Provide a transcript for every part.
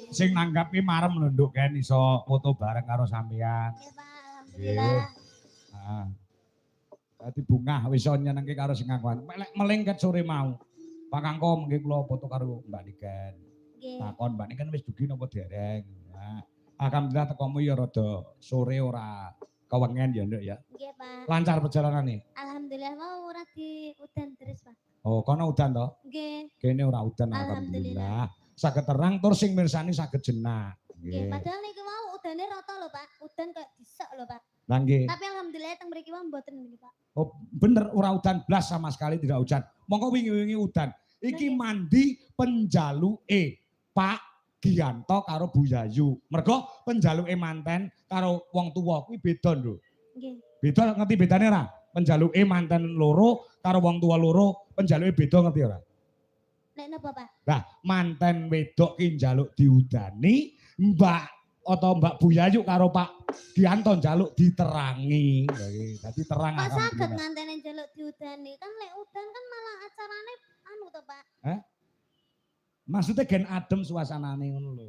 Sing nanggapi marem lho Nduk Ken iso foto bareng karo sampean. Nggih, Pak, alhamdulillah. Heeh. Dadi bungah wis iso nyenengke karo sing ngangguan. Melek melingket sore mau. Pak Kangko mengke kula foto karo Mbak Niken. Nggih. Takon Mbak Niken wis dugi napa dereng. Nah, alhamdulillah tekomu ya rada sore ora kewengen ya Nduk ya. Nggih, Pak. Lancar perjalanane. Alhamdulillah mau ora di udan terus, Pak. Oh, kono udan to? Nggih. Kene ora udan alhamdulillah. Saged terang tur sing mirsani saged jenak. Nggih, padahal niki mau udane rata lho, Pak. Udan kayak disek lho, Pak. Lah nggih. Tapi alhamdulillah teng mriki wae mboten niki, Pak. Oh, bener ora udan blas sama sekali tidak hujan. Mongko wingi-wingi udan. Iki mandi penjaluke Pak Gianto karo Bu Yayu. Mergo penjaluke manten karo wong tuwa kuwi beda lho. Nggih. Beda ngerti bedane ora? Penjaluke manten loro karo wong tuwa loro, penjaluke beda ngerti ora? Nek napa, Pak? Nah, manten wedok ki njaluk diudani, Mbak atau Mbak Bu Yayu karo Pak Gianto njaluk diterangi. Dadi terang Kok saged ngantene njaluk diudani? Kan lek udan kan malah acarane anu to, Pak. Maksudnya gen adem suasanane ngono lho.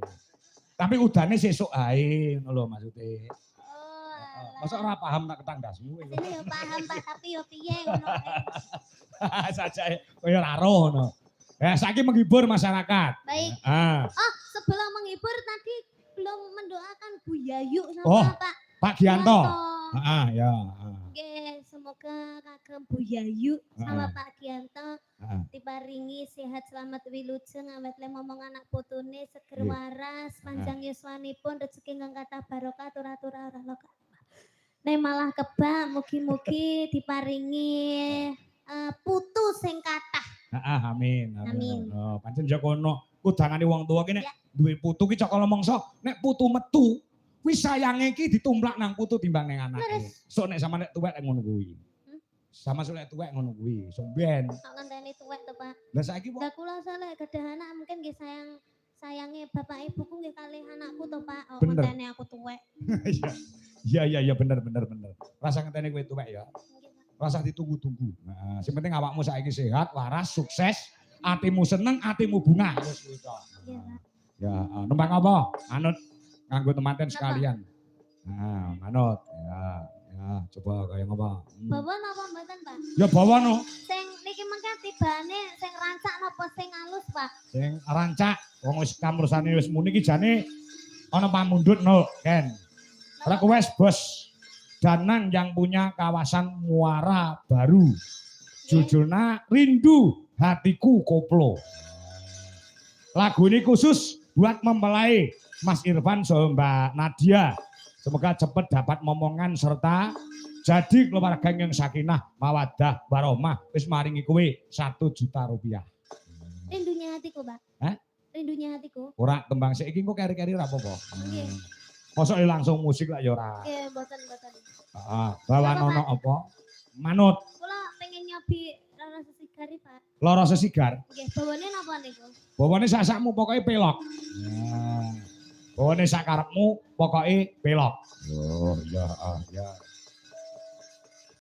Tapi udane sesuk ae ngono lho maksude. Oh, masa ora paham nak ketanggasmu. Ini yo paham Pak, tapi yo piye ngono. Saja koyo ora ro ngono. Ya, saiki menghibur masyarakat. Baik. Ah. Oh, sebelum menghibur tadi belum mendoakan Bu Yayu sama Pak Gianto. Heeh, ya. Oke, semoga kagem Bu Yayu sama Pak Gianto diparingi sehat selamat wilujeng awet le momong anak putune seger waras panjang yuswanipun rezeki ingkang kathah barokah atur-atur ora loka. Nek malah kebak mugi-mugi diparingi putu sing kathah. Amin. Amin. Oh, pancen ya kono kudangane wong tuwa ki nek duwe putu ki cok mongso nek putu metu kuwi sayange ki ditumplak nang putu timbang ning anake. Sok nek sama nek tuwek ngono kuwi. Sama sok nek tuwek ngono kuwi. Sok ben. Sok ngenteni tuwek to, Pak. Lah saiki Lah kula saleh gadah anak mungkin nggih sayange bapak ibuku nggih kalih anakku to, Pak. Oh, ngenteni aku tuwek. Iya bener. Rasa ngenteni kowe tuwek ya. Rasa ditunggu-tunggu. Nah, sing penting awakmu saiki sehat, waras, sukses, atimu seneng, atimu bungah. Wis kuwi tok. Iya, Pak. Ya, numpang apa? Manut nganggo temanten sekalian. Nah, manut. Ya, coba kaya ngapa? Bawa napa mboten, Pak? Ya bawa no. Sing niki mengke tibane sing rancak napa sing alus, Pak? Sing rancak, wong wis kamursane wis muni iki jane ana pamundhut no, Ken. Request bos. Danang yang punya kawasan Muara Baru. Judulnya Rindu Hatiku Koplo. Lagu ini khusus buat mempelai Mas Irfan sama Mbak Nadia. Semoga cepat dapat momongan serta jadi keluarga yang sakinah, mawadah, warahmah. Wis maringi kowe 1 juta rupiah. Rindunya hatiku, Pak. Rindunya hatiku. Ora tembang saiki kok keri-keri ora apa-apa. Nggih. Mosok langsung musik lah ya ora. Nggih, mboten. Bawa nono apa? Manut. Kula pengen nyobi lara sesigari, Pak. Lara sesigar. Nggih, bawane napa niku? Bawane sakmu pokoknya pelok. Bawane sakarepmu pokoknya pelok. Oh, ya.